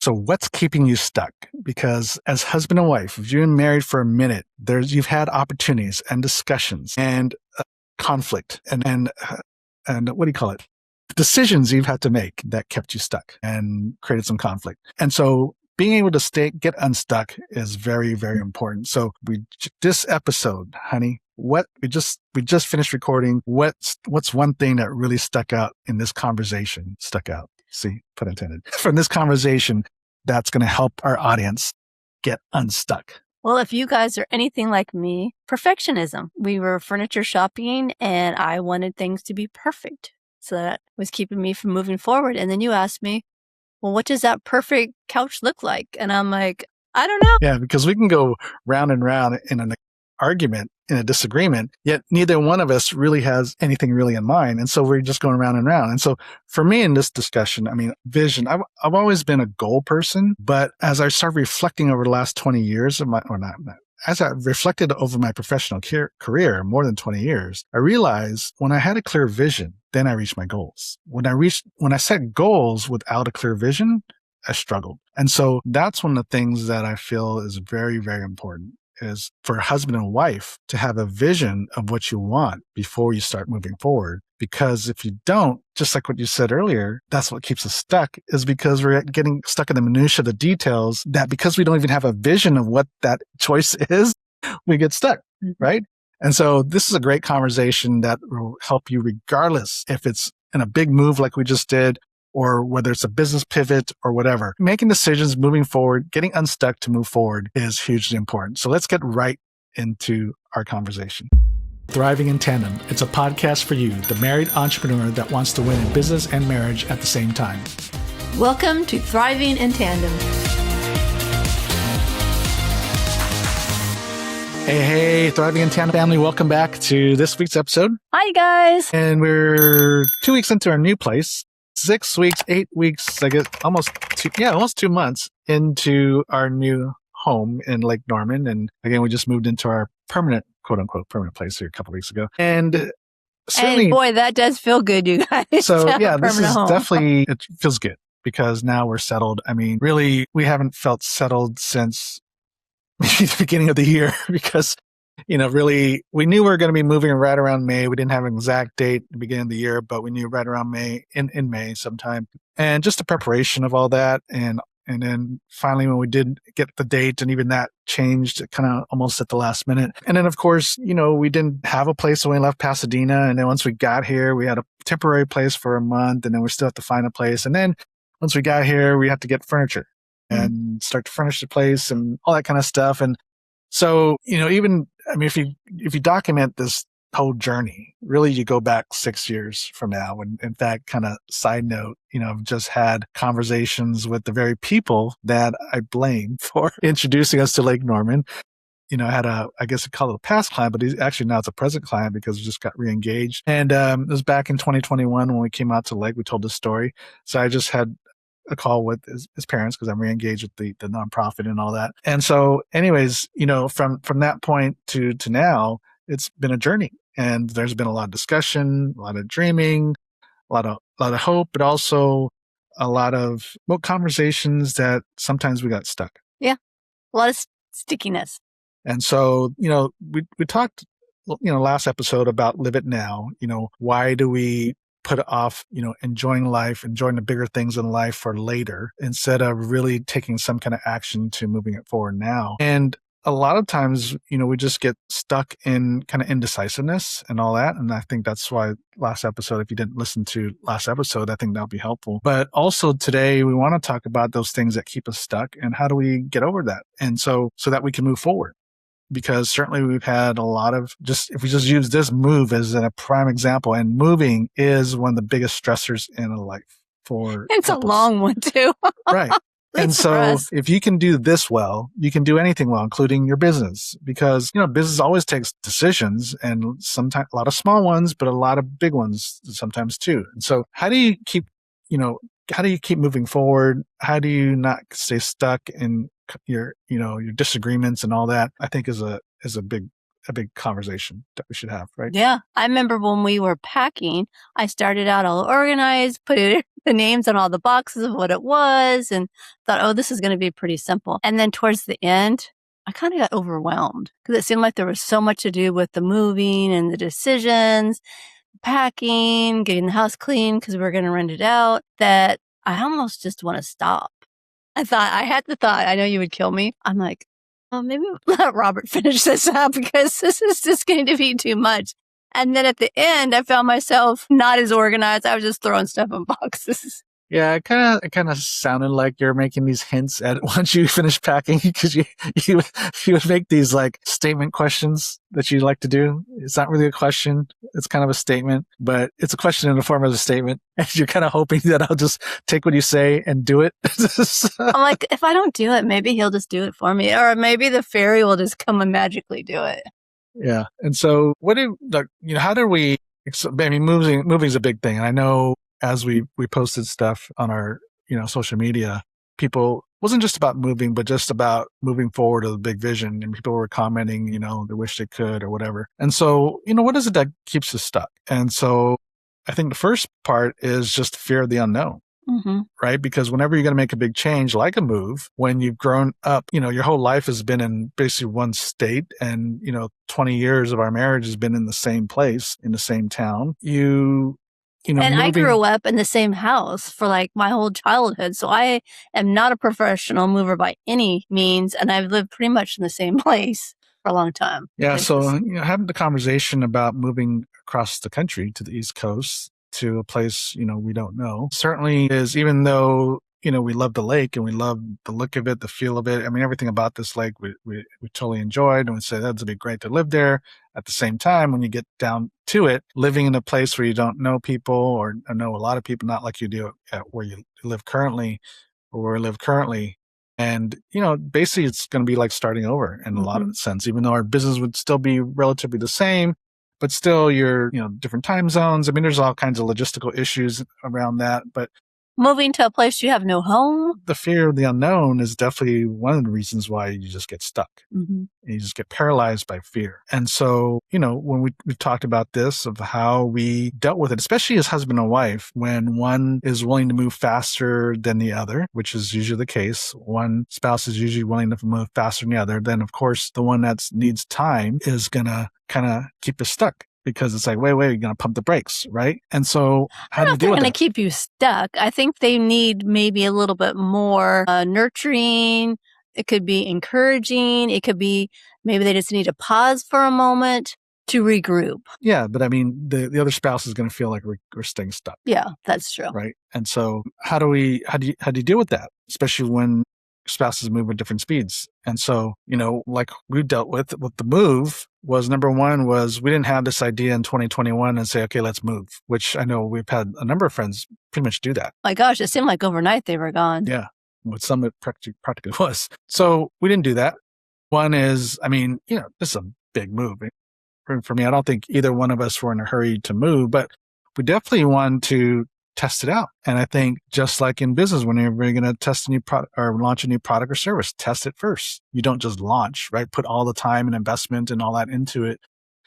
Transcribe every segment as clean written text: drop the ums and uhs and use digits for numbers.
So what's keeping you stuck? Because as husband and wife, if you've been married for a minute, you've had opportunities and discussions and conflict and what do you call it? Decisions you've had to make that kept you stuck and created some conflict. And so being able to get unstuck is very, very important. So this episode, honey, we just finished recording. What's one thing that really stuck out in this conversation? Stuck out. See, pun intended. From this conversation, that's going to help our audience get unstuck. Well, if you guys are anything like me, perfectionism. We were furniture shopping and I wanted things to be perfect. So that was keeping me from moving forward. And then you asked me, well, what does that perfect couch look like? And I'm like, I don't know. Yeah, because we can go round and round in an argument, in a disagreement, yet neither one of us really has anything really in mind. And so we're just going round and round. And so for me in this discussion, I mean, vision, I've always been a goal person, but as I started reflecting over the last 20 years of as I reflected over my professional career, more than 20 years, I realized when I had a clear vision, then I reached my goals. When I set goals without a clear vision, I struggled. And so that's one of the things that I feel is very, very important, is for a husband and wife to have a vision of what you want before you start moving forward. Because if you don't, just like what you said earlier, that's what keeps us stuck, is because we're getting stuck in the minutia, the details, that because we don't even have a vision of what that choice is, we get stuck, right? And so this is a great conversation that will help you regardless if it's in a big move like we just did, or whether it's a business pivot or whatever. Making decisions, moving forward, getting unstuck to move forward is hugely important. So let's get right into our conversation. Thriving in Tandem. It's a podcast for you, the married entrepreneur that wants to win in business and marriage at the same time. Welcome to Thriving in Tandem. Hey, Thriving in Tandem family. Welcome back to this week's episode. Hi, guys. And we're 2 weeks into our new place. 6 weeks, 8 weeks, I guess, almost 2 months into our new home in Lake Norman. And again, we just moved into our permanent, quote unquote, permanent place here a couple of weeks ago. And certainly, and boy, that does feel good, you guys. So yeah, this is home. definitely, it feels good because now we're settled. I mean, really, we haven't felt settled since maybe the beginning of the year because, really, we knew we were going to be moving right around May. We didn't have an exact date at the beginning of the year, but we knew right around May, in May sometime. And just the preparation of all that. And then finally, when we did get the date, and even that changed kind of almost at the last minute. And then, of course, we didn't have a place when we left Pasadena. And then once we got here, we had a temporary place for a month, and then we still have to find a place. And then once we got here, we have to get furniture and start to furnish the place and all that kind of stuff. And so, if you document this whole journey, really you go back 6 years from now. And in fact, kind of side note, I've just had conversations with the very people that I blame for introducing us to Lake Norman. I had I guess I call it a past client, but now it's a present client because we just got reengaged. And it was back in 2021 when we came out to Lake, we told this story. So I just had a call with his parents because I'm reengaged with the nonprofit and all that. And so anyways, from that point to now, it's been a journey, and there's been a lot of discussion, a lot of dreaming, a lot of hope, but also a lot of conversations that sometimes we got stuck. Yeah. A lot of stickiness. And so, we talked, last episode about live it now. Why do we put off, enjoying life, enjoying the bigger things in life for later, instead of really taking some kind of action to moving it forward now? And a lot of times, we just get stuck in kind of indecisiveness and all that. And I think that's why last episode, if you didn't listen to last episode, I think that'll be helpful. But also today, we want to talk about those things that keep us stuck and how do we get over that? And so that we can move forward. Because certainly we've had a lot of if we just use this move as a prime example, and moving is one of the biggest stressors in a life for It's couples. a long one too. Right. And so if you can do this well, you can do anything well, including your business, because, business always takes decisions, and sometimes a lot of small ones, but a lot of big ones sometimes too. And so how do you keep moving forward? How do you not stay stuck in your disagreements and all that? I think is a big a big conversation that we should have, right? Yeah. I remember when we were packing, I started out all organized, put the names on all the boxes of what it was, and thought, oh, this is going to be pretty simple. And then towards the end, I kind of got overwhelmed because it seemed like there was so much to do with the moving and the decisions, packing, getting the house clean because we were going to rent it out, that I almost just want to stop. I had the thought, I know you would kill me. I'm like, oh, maybe let Robert finish this up because this is just going to be too much. And then at the end, I found myself not as organized. I was just throwing stuff in boxes. Yeah, it kind of sounded like you're making these hints at once you finish packing because you you would make these like statement questions that you like to do. It's not really a question; it's kind of a statement, but it's a question in the form of a statement, and you're kind of hoping that I'll just take what you say and do it. I'm like, if I don't do it, maybe he'll just do it for me, or maybe the fairy will just come and magically do it. Yeah, and so how do we? I mean, moving's a big thing, and I know as we posted stuff on our social media, people wasn't just about moving, but just about moving forward with a big vision, and people were commenting, they wish they could or whatever. And so, what is it that keeps us stuck? And so, I think the first part is just fear of the unknown. Mm-hmm. Right? Because whenever you're going to make a big change, like a move, when you've grown up, your whole life has been in basically one state, and 20 years of our marriage has been in the same place, in the same town. And moving, I grew up in the same house for like my whole childhood. So I am not a professional mover by any means. And I've lived pretty much in the same place for a long time. Yeah. So, having the conversation about moving across the country to the East Coast to a place, we don't know, certainly is, even though, we love the lake and we love the look of it, the feel of it. I mean, everything about this lake we totally enjoyed, and we say that'd be great to live there. At the same time, when you get down to it, living in a place where you don't know people or know a lot of people, not like you do at where you live currently or where we live currently. And, basically it's going to be like starting over in a lot of sense, even though our business would still be relatively the same, but still you're, different time zones. I mean, there's all kinds of logistical issues around that, but moving to a place you have no home. The fear of the unknown is definitely one of the reasons why you just get stuck. Mm-hmm. You just get paralyzed by fear. And so, when we talked about this, of how we dealt with it, especially as husband and wife, when one is willing to move faster than the other, which is usually the case, one spouse is usually willing to move faster than the other, then of course the one that needs time is going to kind of keep us stuck. Because it's like, wait, you're going to pump the brakes, right? And so how do you deal with that? They're going to keep you stuck. I think they need maybe a little bit more nurturing. It could be encouraging. It could be maybe they just need to pause for a moment to regroup. Yeah, but I mean, the other spouse is going to feel like we're staying stuck. Yeah, that's true. Right. And so how do you deal with that, especially when spouses move at different speeds? And so, like we dealt with the move was, number one was we didn't have this idea in 2021 and say, okay, let's move, which I know we've had a number of friends pretty much do that. My gosh, it seemed like overnight they were gone. Yeah. With some it practically was. So we didn't do that. One is, I mean, this is a big move. For me, I don't think either one of us were in a hurry to move, but we definitely wanted to test it out. And I think just like in business, whenever you're going to test a new product or launch a new product or service, test it first. You don't just launch, right? Put all the time and investment and all that into it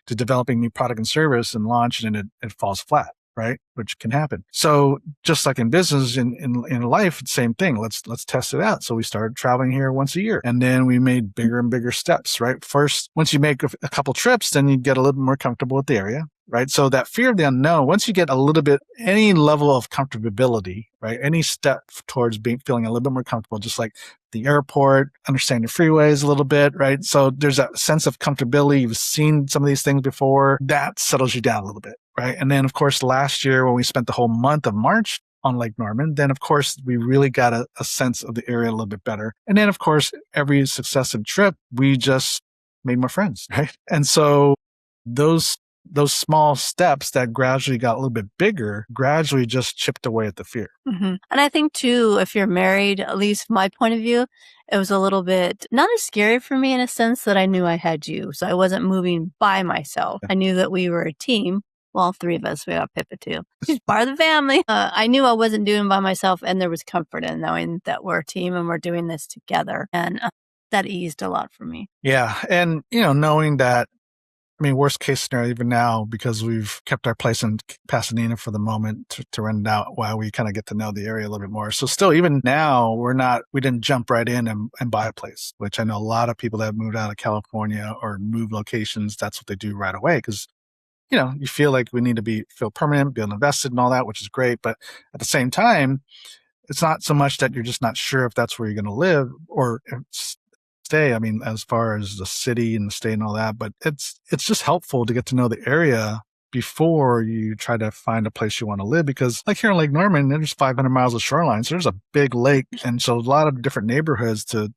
to developing new product and service and launch, and it falls flat, right? Which can happen. So just like in business, in life, same thing. Let's test it out. So we started traveling here once a year, and then we made bigger and bigger steps, right? First, once you make a couple trips, then you get a little more comfortable with the area, right? So that fear of the unknown, once you get a little bit, any level of comfortability, right? Any step towards feeling a little bit more comfortable, just like the airport, understanding the freeways a little bit, right? So there's that sense of comfortability. You've seen some of these things before. That settles you down a little bit, right? And then, of course, last year when we spent the whole month of March on Lake Norman, then, of course, we really got a sense of the area a little bit better. And then, of course, every successive trip, we just made more friends, right? And so those small steps that gradually got a little bit bigger, gradually just chipped away at the fear. Mm-hmm. And I think too, if you're married, at least from my point of view, it was a little bit not as scary for me in a sense that I knew I had you. So I wasn't moving by myself. I knew that we were a team. Well, all three of us, we got Pippa too. She's part of the family. I knew I wasn't doing by myself, and there was comfort in knowing that we're a team and we're doing this together. And that eased a lot for me. Yeah. And, knowing that I mean, worst case scenario, even now, because we've kept our place in Pasadena for the moment to rent it out while we kind of get to know the area a little bit more. So still, even now, we didn't jump right in and buy a place, which I know a lot of people that have moved out of California or move locations, that's what they do right away. Because, you feel like we need to feel permanent, feel invested and all that, which is great. But at the same time, it's not so much that you're just not sure if that's where you're going to live or stay. I mean, as far as the city and the state and all that, but it's just helpful to get to know the area before you try to find a place you want to live. Because like here in Lake Norman, there's 500 miles of shoreline. So there's a big lake. And so a lot of different neighborhoods to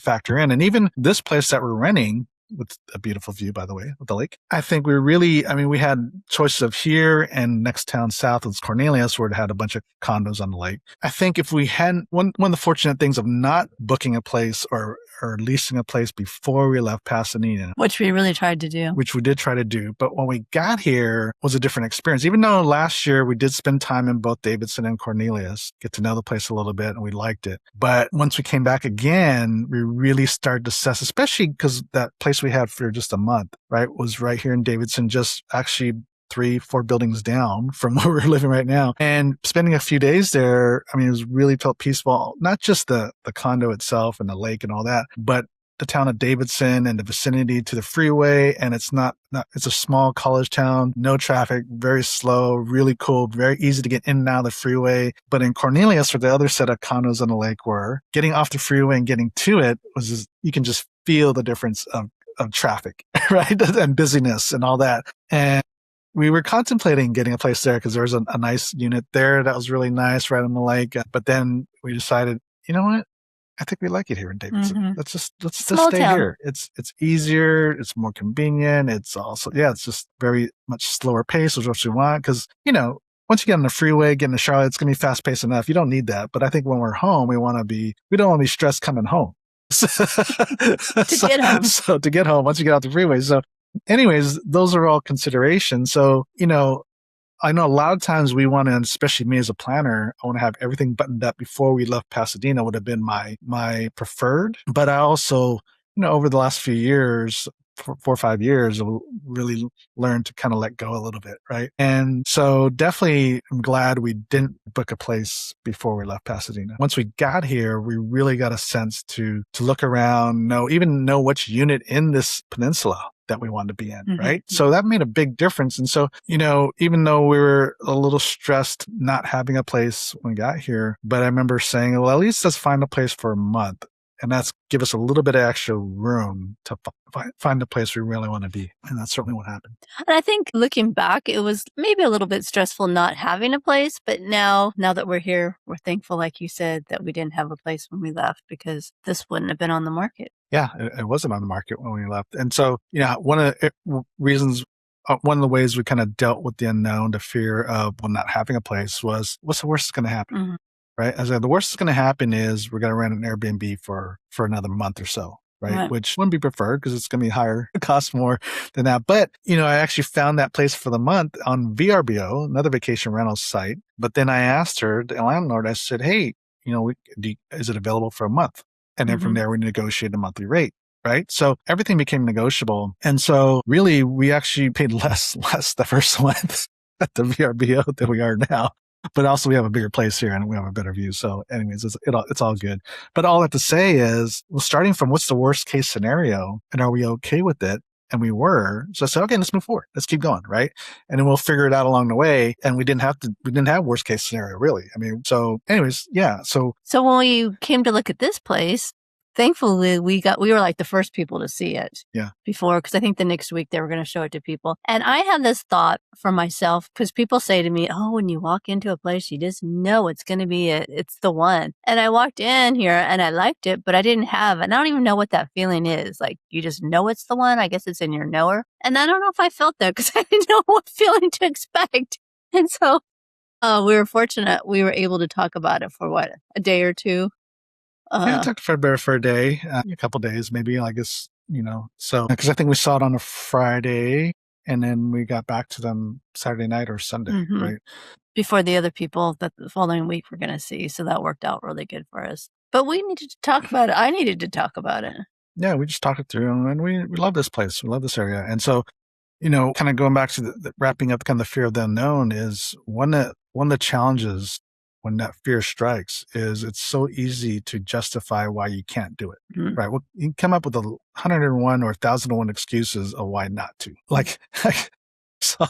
factor in. And even this place that we're renting, with a beautiful view, by the way, of the lake. I think we had choices of here and next town south was Cornelius, where it had a bunch of condos on the lake. I think if we hadn't, one of the fortunate things of not booking a place or leasing a place before we left Pasadena, which we really tried to do, which we did try to do. But when we got here, it was a different experience. Even though last year we did spend time in both Davidson and Cornelius, get to know the place a little bit, and we liked it. But once we came back again, we really started to assess, especially because that place we had for just a month, right, was right here in Davidson, just actually 3-4 buildings down from where we're living right now. And spending a few days there, I mean, it was really felt peaceful, not just the condo itself and the lake and all that, but the town of Davidson and the vicinity to the freeway. And it's it's a small college town, no traffic, very slow, really cool, very easy to get in and out of the freeway. But in Cornelius, where the other set of condos on the lake were, getting off the freeway and getting to it you can just feel the difference of traffic, right? And busyness and all that. And we were contemplating getting a place there because there was a nice unit there that was really nice right on the lake. But then we decided, you know what? I think we like it here in Davidson. Mm-hmm. Let's just stay here. It's easier. It's more convenient. It's also, it's just very much slower pace, which is what we want. Because, once you get on the freeway, get into Charlotte, it's going to be fast paced enough. You don't need that. But I think when we're home, we don't want to be stressed coming home. Get home. So to get home, once you get out the freeway. So anyways, those are all considerations. So, I know a lot of times we want to, especially me as a planner, I want to have everything buttoned up before we left Pasadena would have been my preferred. But I also, over the last few years, 4 or 5 years, I've really learned to kind of let go a little bit, right? And so definitely I'm glad we didn't book a place before we left Pasadena. Once we got here, we really got a sense to look around, know which unit in this peninsula that we wanted to be in, right? So that made a big difference. And so, even though we were a little stressed not having a place when we got here, but I remember saying, well, at least let's find a place for a month. And that's give us a little bit of extra room to find a place we really want to be. And that's certainly what happened. And I think looking back, it was maybe a little bit stressful not having a place. But now that we're here, we're thankful, like you said, that we didn't have a place when we left because this wouldn't have been on the market. Yeah, it wasn't on the market when we left. And so, one of the reasons, one of the ways we kind of dealt with the unknown, the fear of not having a place was, what's the worst that's going to happen? Mm-hmm. Right? As I said, the worst that's going to happen is we're going to rent an Airbnb for another month or so, right? Which wouldn't be preferred because it's going to be higher, it costs more than that. But, I actually found that place for the month on VRBO, another vacation rental site. But then I asked her, the landlord, I said, hey, is it available for a month? And then from there, we negotiated a monthly rate. Right. So everything became negotiable. And so really, we actually paid less the first month at the VRBO than we are now. But also we have a bigger place here and we have a better view. So anyways, it's all good. But all I have to say is, well, starting from what's the worst case scenario and are we okay with it? And we were. So I said, okay, let's move forward. Let's keep going. Right. And then we'll figure it out along the way. And we didn't have worst case scenario, really. I mean, so anyways, yeah. So when we came to look at this place, thankfully, we were like the first people to see it. Yeah. Before, because I think the next week they were going to show it to people. And I had this thought for myself because people say to me, "Oh, when you walk into a place, you just know it's going to be it's the one." And I walked in here and I liked it, but I don't even know what that feeling is. Like you just know it's the one. I guess it's in your knower. And I don't know if I felt that because I didn't know what feeling to expect. And so we were fortunate we were able to talk about it for a day or two. I talked for a day, a couple days, maybe, I guess, so because I think we saw it on a Friday and then we got back to them Saturday night or Sunday, right? Before the other people that the following week we're going to see. So that worked out really good for us. But we needed to talk about it. I needed to talk about it. Yeah, we just talked it through, and we love this place. We love this area. And so, kind of going back to the wrapping up kind of the fear of the unknown is one of the challenges when that fear strikes is it's so easy to justify why you can't do it. Mhm. Right. Well, you can come up with 101 or 1,001 excuses of why not to. Like, so,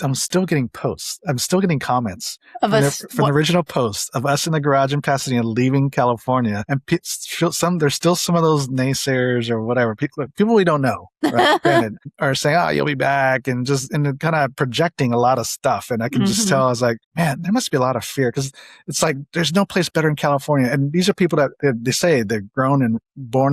I'm still getting posts. I'm still getting comments Of us, from the what? original post of us in the garage in Pasadena leaving California. And there's still some of those naysayers or whatever. People we don't know, right? Granted, are saying, oh, you'll be back, and kind of projecting a lot of stuff. And I can just Mhm. tell, I was like, man, there must be a lot of fear because it's like there's no place better in California. And these are people that they say they're born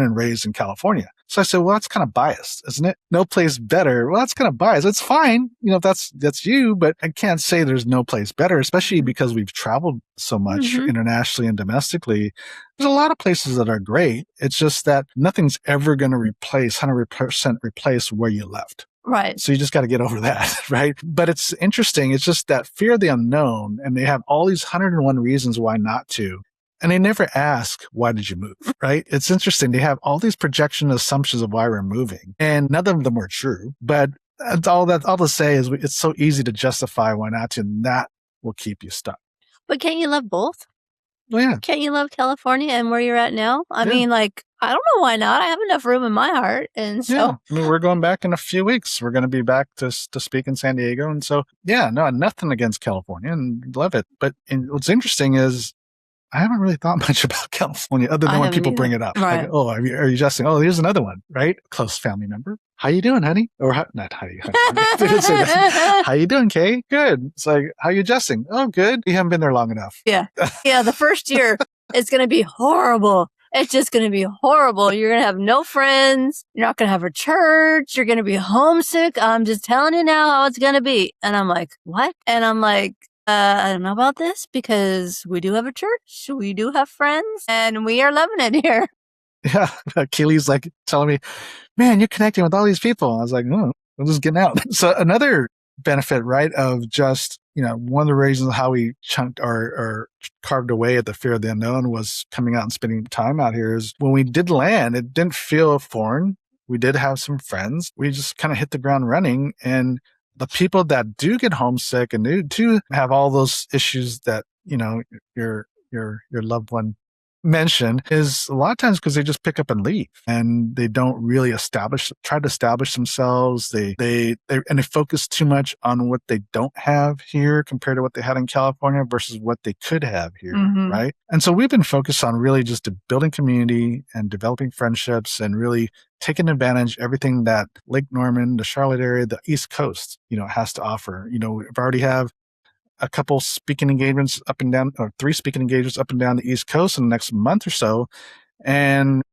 and raised in California. So I said, well, that's kind of biased, isn't it? No place better. Well, that's kind of biased. It's fine, if that's you, but I can't say there's no place better, especially because we've traveled so much Mhm. internationally and domestically. There's a lot of places that are great. It's just that nothing's ever going to 100% replace where you left. Right. So you just got to get over that, right? But it's interesting. It's just that fear of the unknown, and they have all these 101 reasons why not to. And they never ask, why did you move? Right? It's interesting. They have all these projection assumptions of why we're moving, and none of them are true. But all to say is it's so easy to justify why not to, and that will keep you stuck. But can't you love both? Oh, yeah. Can't you love California and where you're at now? I Yeah. mean, like, I don't know why not. I have enough room in my heart. And Yeah. so, I mean, we're going back in a few weeks. We're going to be back to speak in San Diego. And so, yeah, no, nothing against California and love it. But what's interesting is I haven't really thought much about California other I than when haven't people either. bring it up. Right. Like, oh, are you adjusting? Oh, here's another one, right? Close family member. How you doing, honey? Or not how you, honey. They didn't say that. How you doing, Kay? Good. It's like, how you adjusting? Oh, good. You haven't been there long enough. Yeah. Yeah. The first year is going to be horrible. It's just going to be horrible. You're going to have no friends. You're not going to have a church. You're going to be homesick. I'm just telling you now how it's going to be. And I'm like, what? And I'm like, I don't know about this because we do have a church. We do have friends and we are loving it here. Yeah. Keely's like telling me, man, you're connecting with all these people. I was like, oh, I'm just getting out. So another benefit, right, of just, one of the reasons how we chunked or carved away at the fear of the unknown was coming out and spending time out here is when we did land, it didn't feel foreign. We did have some friends. We just kind of hit the ground running. And the people that do get homesick and do have all those issues that, your loved one mention is a lot of times because they just pick up and leave and they don't really try to establish themselves. They focus too much on what they don't have here compared to what they had in California versus what they could have here. Mhm. Right. And so we've been focused on really just building community and developing friendships and really taking advantage of everything that Lake Norman, the Charlotte area, the East Coast, has to offer. We've already have a couple speaking engagements up and down, or 3 speaking engagements up and down the East Coast in the next month or so. And,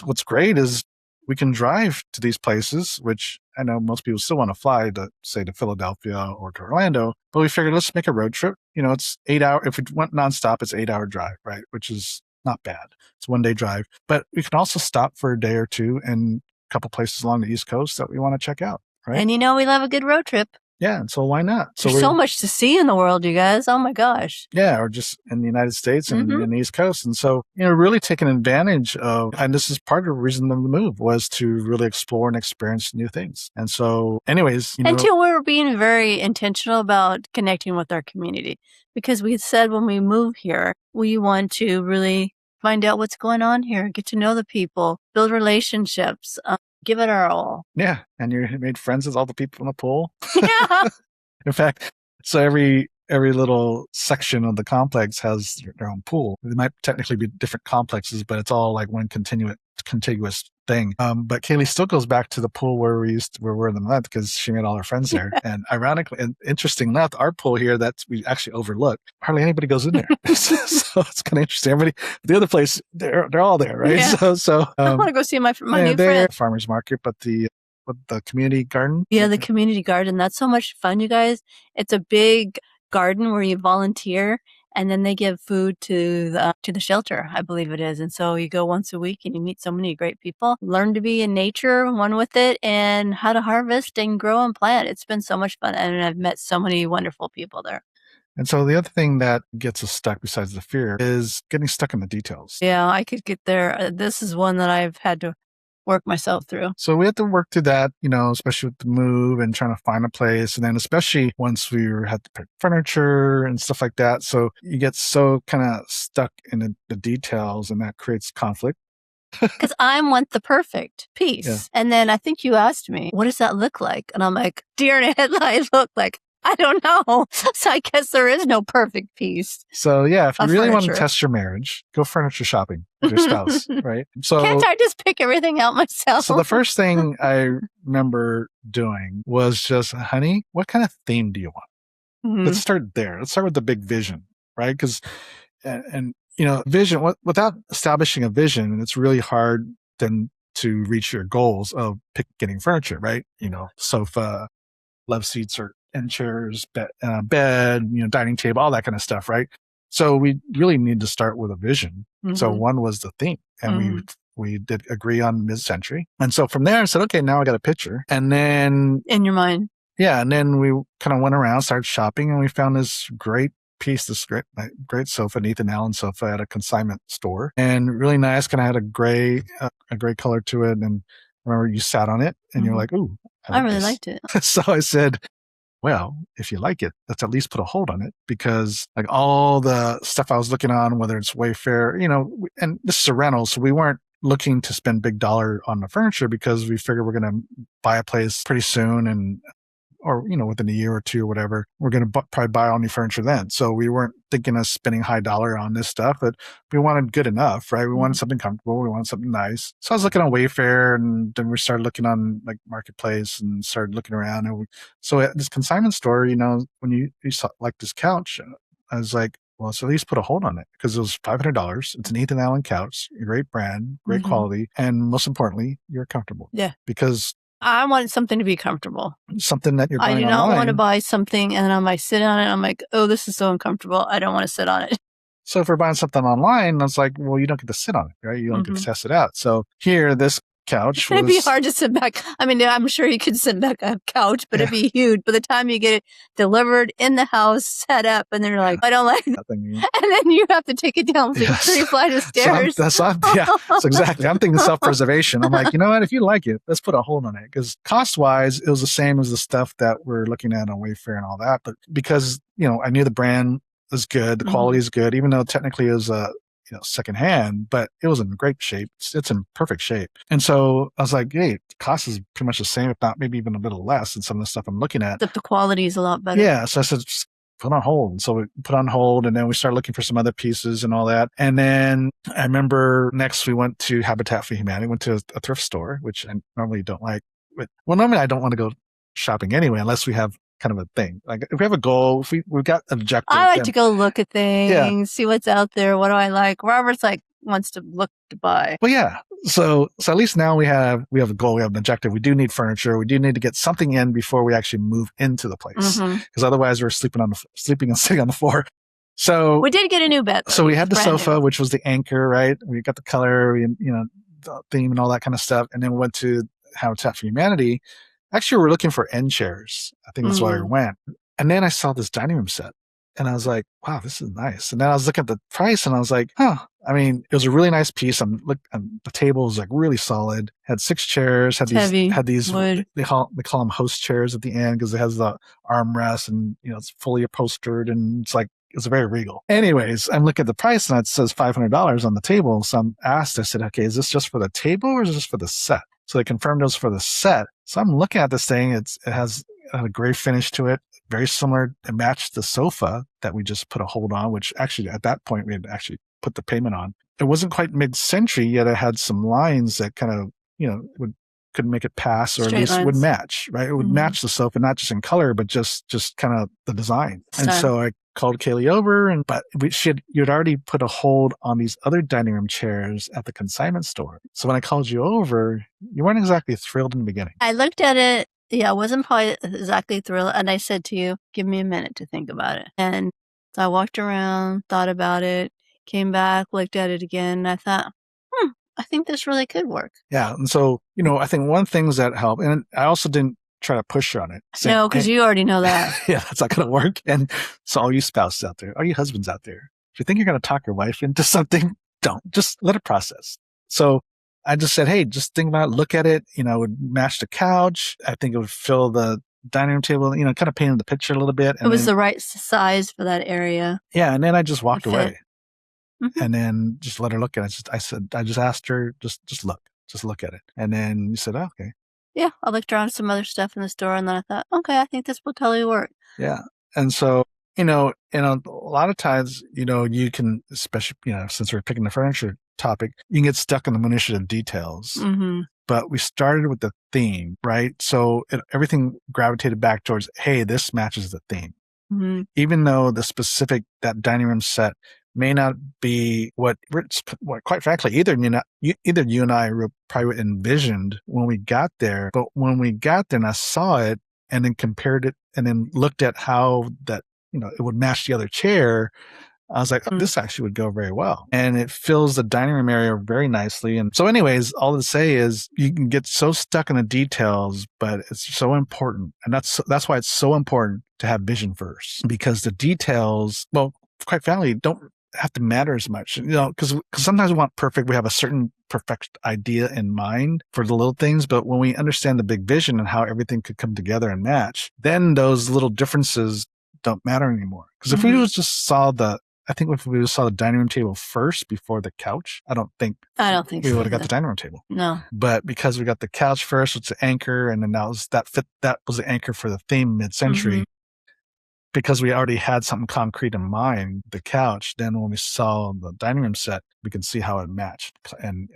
what's great is we can drive to these places, which I know most people still want to fly to, say, to Philadelphia or to Orlando, but we figured let's make a road trip. It's 8 hour. If we went nonstop, it's 8 hour drive, right? Which is not bad. It's 1 day drive, but we can also stop for a day or two in a couple places along the East Coast that we want to check out, right? And we love a good road trip. Yeah, and so why not? There's so much to see in the world, you guys. Oh my gosh. Yeah, or just in the United States and in the East Coast. And so, really taking advantage of, and this is part of the reason of the move was to really explore and experience new things. And so anyways, And two, we're being very intentional about connecting with our community because we said when we move here, we want to really find out what's going on here, get to know the people, build relationships, give it our all. Yeah. And you made friends with all the people in the pool. Yeah. In fact, so every little section of the complex has their own pool. They might technically be different complexes, but it's all like one contiguous thing. But Kaylee still goes back to the pool where we're in the month because she made all her friends there. And ironically and interesting enough, our pool here that we actually overlook, hardly anybody goes in there. So it's kind of interesting. The other place, they're all there, right? Yeah. So I want to go see my new friend. Farmers market, but the community garden. Yeah, the community garden. That's so much fun, you guys. It's a big garden where you volunteer and then they give food to the shelter, I believe it is. And so you go once a week and you meet so many great people, learn to be in nature, one with it, and how to harvest and grow and plant. It's been so much fun. And I've met so many wonderful people there. And so the other thing that gets us stuck besides the fear is getting stuck in the details. Yeah, I could get there. This is one that I've had to work myself through. So we had to work through that, especially with the move and trying to find a place. And then especially once had to pick furniture and stuff like that. So you get so kind of stuck in the details, and that creates conflict. Because I want the perfect piece. Yeah. And then I think you asked me, what does that look like? And I'm like, deer in a headlight look like, I don't know. So I guess there is no perfect piece. So yeah, if you of really want to furniture. test your marriage, go furniture shopping with your spouse, right? So Can't I just pick everything out myself? So the first thing I remember doing was just, honey, what kind of theme do you want? Let's start there. Let's start with the big vision, right? Because, and vision, without establishing a vision, it's really hard then to reach your goals of getting furniture, right? Sofa, love seats or end chairs, bed, dining table, all that kind of stuff, right? So we really need to start with a vision. So one was the theme, and we did agree on mid-century. And so from there I said, okay, now I got a picture. And then in your mind. Yeah. And then we kind of went around, started shopping, and we found this great piece, this great sofa, Nathan Allen sofa at a consignment store, and really nice, kind of had a gray color to it. And I remember you sat on it and you're like, ooh, I really liked it. So I said, well, if you like it, let's at least put a hold on it, because like all the stuff I was looking on, whether it's Wayfair, and this is a rental, so we weren't looking to spend big dollar on the furniture because we figured we're going to buy a place pretty soon, or within a year or two or whatever, we're going to probably buy all new furniture then. So we weren't thinking of spending high dollar on this stuff, but we wanted good enough, right? We wanted something comfortable. We wanted something nice. So I was looking on Wayfair, and then we started looking on like Marketplace and started looking around. And so at this consignment store, when you saw like this couch, I was like, well, so at least put a hold on it, because it was $500. It's an Ethan Allen couch, a great brand, great quality, and most importantly, you're comfortable. Yeah. Because I want something to be comfortable. Something that you're buying online. I do not want to buy something and I might sit on it and I'm like, oh, this is so uncomfortable. I don't want to sit on it. So if we're buying something online, it's like, well, you don't get to sit on it, right? You don't get to test it out. So here, this couch It'd be hard to sit back. I mean, I'm sure you could sit back on a couch, but it'd be huge. By the time you get it delivered in the house, set up, and they're like, I don't like it. And then you have to take it down 3 flights of stairs. So exactly. I'm thinking self-preservation. I'm like, you know what? If you like it, let's put a hold on it. Because cost-wise, it was the same as the stuff that we're looking at on Wayfair and all that. But because, I knew the brand was good, the quality is good, even though technically it was secondhand, but it was in great shape. It's in perfect shape. And so I was like, hey, the cost is pretty much the same, if not maybe even a little less than some of the stuff I'm looking at. Except the quality is a lot better. Yeah. So I said, just put on hold. And so we put on hold, and then we started looking for some other pieces and all that. And then I remember next we went to Habitat for Humanity, went to a thrift store, which I normally don't like. Well, normally I don't want to go shopping anyway, unless we have kind of a thing. Like if we have a goal, if we've got an objective. I like to go look at things, see what's out there. What do I like? Robert's like wants to look to buy. Well, yeah. So at least now we have a goal, we have an objective. We do need furniture. We do need to get something in before we actually move into the place, because otherwise we're sleeping and sitting on the floor. So we did get a new bed. So we had the sofa, which was the anchor, right? We got the color, the theme and all that kind of stuff. And then we went to Habitat for Humanity. Actually, we're looking for end chairs. I think that's why we went. And then I saw this dining room set, and I was like, wow, this is nice. And then I was looking at the price, and I was like, huh. I mean, it was a really nice piece. The table was like really solid. Had 6 chairs. Had these wood. They call them host chairs at the end, because it has the armrest, and it's fully upholstered, and it's very regal. Anyways, I'm looking at the price, and it says $500 on the table. So I said, okay, is this just for the table or is this for the set? So they confirmed it was for the set. So I'm looking at this thing. It has a gray finish to it, very similar. It matched the sofa that we just put a hold on, which actually at that point we had actually put the payment on. It wasn't quite mid-century yet. It had some lines that kind of, couldn't make it pass, or at least would match, right? It would match the sofa, not just in color, but just kind of the design. And so I called Kay Lee over, but you'd already put a hold on these other dining room chairs at the consignment store. So when I called you over, you weren't exactly thrilled in the beginning. I looked at it. Yeah, I wasn't probably exactly thrilled. And I said to you, give me a minute to think about it. And so I walked around, thought about it, came back, looked at it again. And I thought, I think this really could work. Yeah. And so, I think one of the things that helped, and I also didn't try to push her on it. No, because you already know that. Yeah, that's not going to work. And so all you spouses out there, all you husbands out there, if you think you're going to talk your wife into something, don't. Just let it process. So I just said, hey, just think about it, look at it. It would match the couch. I think it would fill the dining room table, kind of painted the picture a little bit. And it was the right size for that area. Yeah. And then I just walked away. Mm-hmm. And then just let her look at it. I just asked her, just look at it. And then you said, oh, okay. Yeah. I looked around some other stuff in the store and then I thought, okay, I think this will totally work. Yeah. And so, a lot of times, you can, especially, since we're picking the furniture topic, you can get stuck in the minutiae of details. Mm-hmm. But we started with the theme, right? So everything gravitated back towards, hey, this matches the theme. Mm-hmm. Even though that dining room set may not be what quite frankly, either you and I probably envisioned when we got there. But when we got there and I saw it and then compared it and then looked at how that, it would match the other chair, I was like, oh, this actually would go very well. And it fills the dining room area very nicely. And so anyways, all to say is you can get so stuck in the details, but it's so important. And that's why it's so important to have vision first, because the details, well, quite frankly, don't have to matter as much, because sometimes we want perfect. We have a certain perfect idea in mind for the little things, but when we understand the big vision and how everything could come together and match, then those little differences don't matter anymore. Because if we just saw if we just saw the dining room table first before the couch, I don't think we would have got the dining room table. No. But because we got the couch first, it's the anchor, and then that was the anchor for the theme mid-century. Because we already had something concrete in mind, the couch, then when we saw the dining room set, we can see how it matched and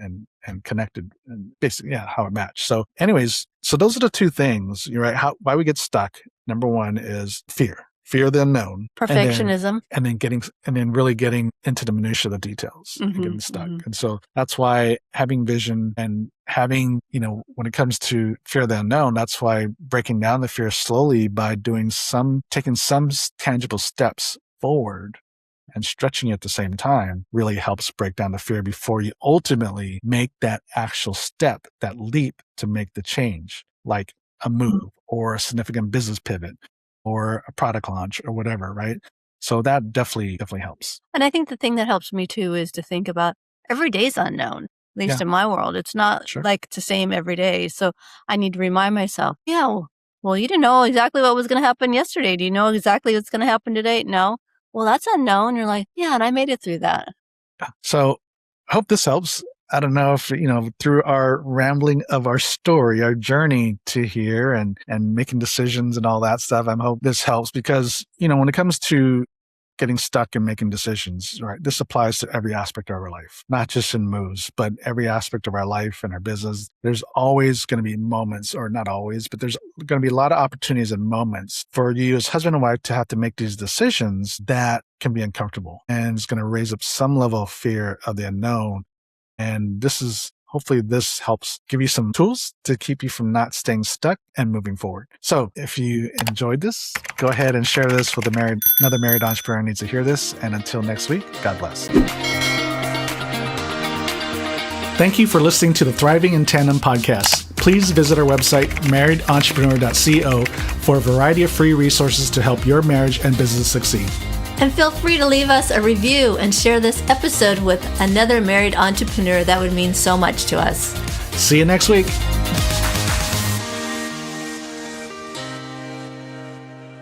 connected, and basically, how it matched. So anyways, those are the two things, you're right. Why we get stuck. Number one is fear of the unknown, perfectionism, and then really getting into the minutiae of the details and getting stuck. And so that's why having vision and having, when it comes to fear of the unknown, that's why breaking down the fear slowly by taking some tangible steps forward and stretching at the same time really helps break down the fear before you ultimately make that actual step, that leap to make the change, like a move or a significant business pivot or a product launch or whatever, right? So that definitely helps. And I think the thing that helps me too is to think about every day's unknown, at least in my world. It's not like it's the same every day. So I need to remind myself, well, you didn't know exactly what was going to happen yesterday. Do you know exactly what's going to happen today? No. Well, that's unknown. You're like, and I made it through that. So I hope this helps. I don't know if, through our rambling of our story, our journey to here and making decisions and all that stuff, I hope this helps because, when it comes to getting stuck and making decisions, right, this applies to every aspect of our life, not just in moves, but every aspect of our life and our business. There's always going to be moments, or not always, but there's going to be a lot of opportunities and moments for you as husband and wife to have to make these decisions that can be uncomfortable. And it's going to raise up some level of fear of the unknown. And hopefully this helps give you some tools to keep you from not staying stuck and moving forward. So if you enjoyed this, go ahead and share this with another married entrepreneur who needs to hear this. And until next week, God bless. Thank you for listening to the Thriving in Tandem podcast. Please visit our website, marriedentrepreneur.co, for a variety of free resources to help your marriage and business succeed. And feel free to leave us a review and share this episode with another married entrepreneur. That would mean so much to us. See you next week.